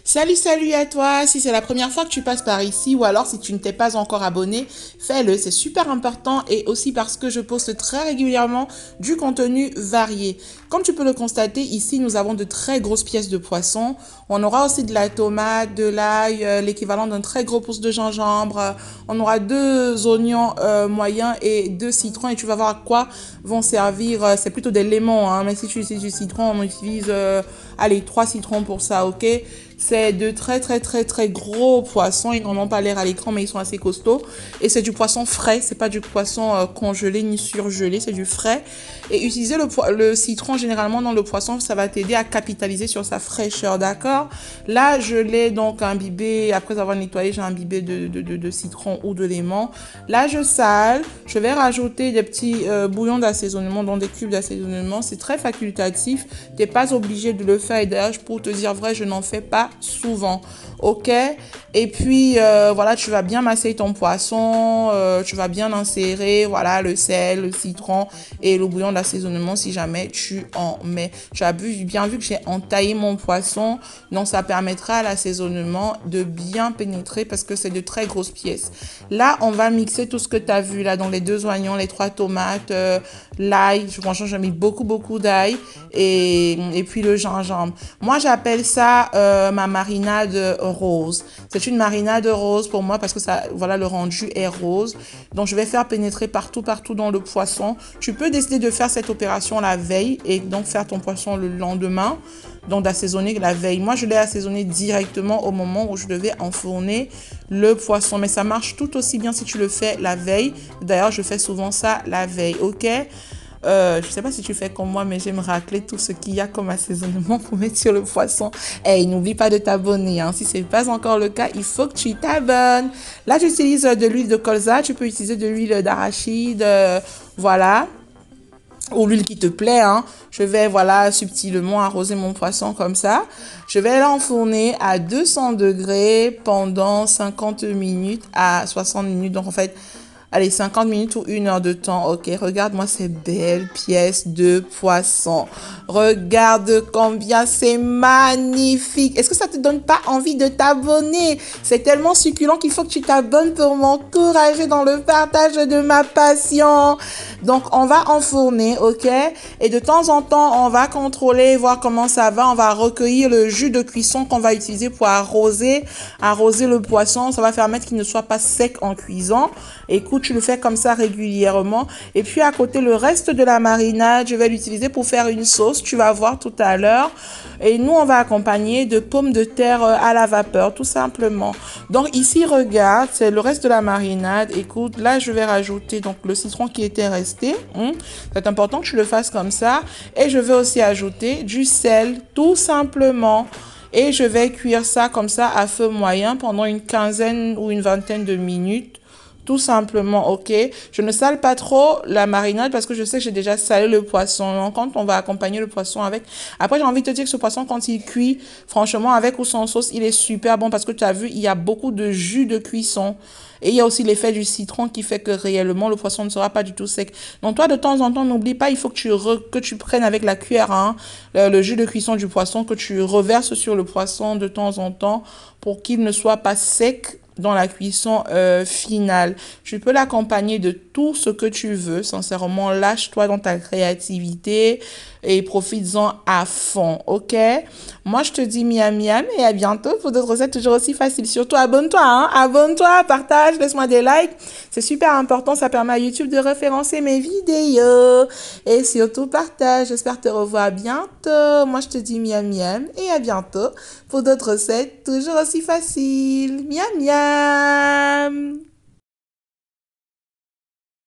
Salut à toi. Si c'est la première fois que tu passes par ici ou alors si tu ne t'es pas encore abonné, fais-le. C'est super important et aussi parce que je poste très régulièrement du contenu varié. Comme tu peux le constater, ici nous avons de très grosses pièces de poisson. On aura aussi de la tomate, de l'ail, l'équivalent d'un très gros pouce de gingembre. On aura deux oignons moyens et deux citrons et tu vas voir à quoi vont servir. C'est plutôt des lemons, hein, mais si tu utilises du citron, on utilise allez, trois citrons pour ça, ok? C'est de très gros poissons. Ils n'en ont pas l'air à l'écran, mais ils sont assez costauds. Et c'est du poisson frais. C'est pas du poisson congelé ni surgelé. C'est du frais. Et utiliser le citron généralement dans le poisson, ça va t'aider à capitaliser sur sa fraîcheur, d'accord? Là, je l'ai donc imbibé. Après avoir nettoyé, j'ai imbibé de citron ou de lemon. Là, je sale. Je vais rajouter des petits bouillons d'assaisonnement, donc des cubes d'assaisonnement. C'est très facultatif. Tu n'es pas obligé de le faire. Et d'ailleurs, pour te dire vrai, je n'en fais pas souvent, ok? Et puis voilà, tu vas bien masser ton poisson, tu vas bien insérer, voilà, le sel, le citron et le bouillon d'assaisonnement si jamais tu en mets. Tu as bien vu que j'ai entaillé mon poisson, donc ça permettra à l'assaisonnement de bien pénétrer parce que c'est de très grosses pièces. Là, on va mixer tout ce que tu as vu là, dans les deux oignons, les trois tomates, l'ail. Franchement, j'ai mis beaucoup d'ail et puis le gingembre. Moi, j'appelle ça ma marinade rose. C'est une marinade rose pour moi parce que ça, voilà, le rendu est rose. Donc, je vais faire pénétrer partout dans le poisson. Tu peux décider de faire cette opération la veille et donc faire ton poisson le lendemain. Donc, d'assaisonner la veille. Moi, je l'ai assaisonné directement au moment où je devais enfourner le poisson. Mais ça marche tout aussi bien si tu le fais la veille. D'ailleurs, je fais souvent ça la veille, ok? Je sais pas si tu fais comme moi, mais j'aime racler tout ce qu'il y a comme assaisonnement pour mettre sur le poisson. Hey, n'oublie pas de t'abonner, hein. Si c'est pas encore le cas, il faut que tu t'abonnes. Là, j'utilise de l'huile de colza. Tu peux utiliser de l'huile d'arachide, voilà, ou l'huile qui te plaît, hein. Je vais, voilà, subtilement arroser mon poisson comme ça. Je vais l'enfourner à 200 degrés pendant 50 minutes à 60 minutes. Donc, en fait, allez, 50 minutes ou 1 heure de temps. Ok, regarde-moi ces belles pièces de poisson. Regarde combien c'est magnifique. Est-ce que ça te donne pas envie de t'abonner? C'est tellement succulent qu'il faut que tu t'abonnes pour m'encourager dans le partage de ma passion. Donc, on va enfourner, ok? Et de temps en temps, on va contrôler, voir comment ça va. On va recueillir le jus de cuisson qu'on va utiliser pour arroser le poisson. Ça va permettre qu'il ne soit pas sec en cuisant. Écoute, tu le fais comme ça régulièrement. Et puis, à côté, le reste de la marinade, je vais l'utiliser pour faire une sauce. Tu vas voir tout à l'heure. Et nous, on va accompagner de pommes de terre à la vapeur, tout simplement. Donc, ici, regarde, c'est le reste de la marinade. Écoute, là, je vais rajouter donc le citron qui était resté. C'est important que tu le fasses comme ça. Et je vais aussi ajouter du sel, tout simplement. Et je vais cuire ça comme ça à feu moyen pendant une quinzaine ou une vingtaine de minutes. Tout simplement, ok? Je ne sale pas trop la marinade parce que je sais que j'ai déjà salé le poisson. Donc, quand on va accompagner le poisson avec... Après, j'ai envie de te dire que ce poisson, quand il cuit, franchement, avec ou sans sauce, il est super bon parce que tu as vu, il y a beaucoup de jus de cuisson. Et il y a aussi l'effet du citron qui fait que réellement, le poisson ne sera pas du tout sec. Donc, toi, de temps en temps, n'oublie pas, il faut que tu prennes avec la cuillère, hein, le jus de cuisson du poisson, que tu reverses sur le poisson de temps en temps pour qu'il ne soit pas sec dans la cuisson finale. Tu peux l'accompagner de tout ce que tu veux. Sincèrement, lâche-toi dans ta créativité et profites-en à fond, ok? Moi, je te dis miam miam et à bientôt pour d'autres recettes toujours aussi faciles. Surtout, abonne-toi, hein? Abonne-toi, partage, laisse-moi des likes. C'est super important, ça permet à YouTube de référencer mes vidéos. Et surtout, partage. J'espère te revoir bientôt. Moi, je te dis miam miam et à bientôt pour d'autres recettes toujours aussi faciles. Miam miam!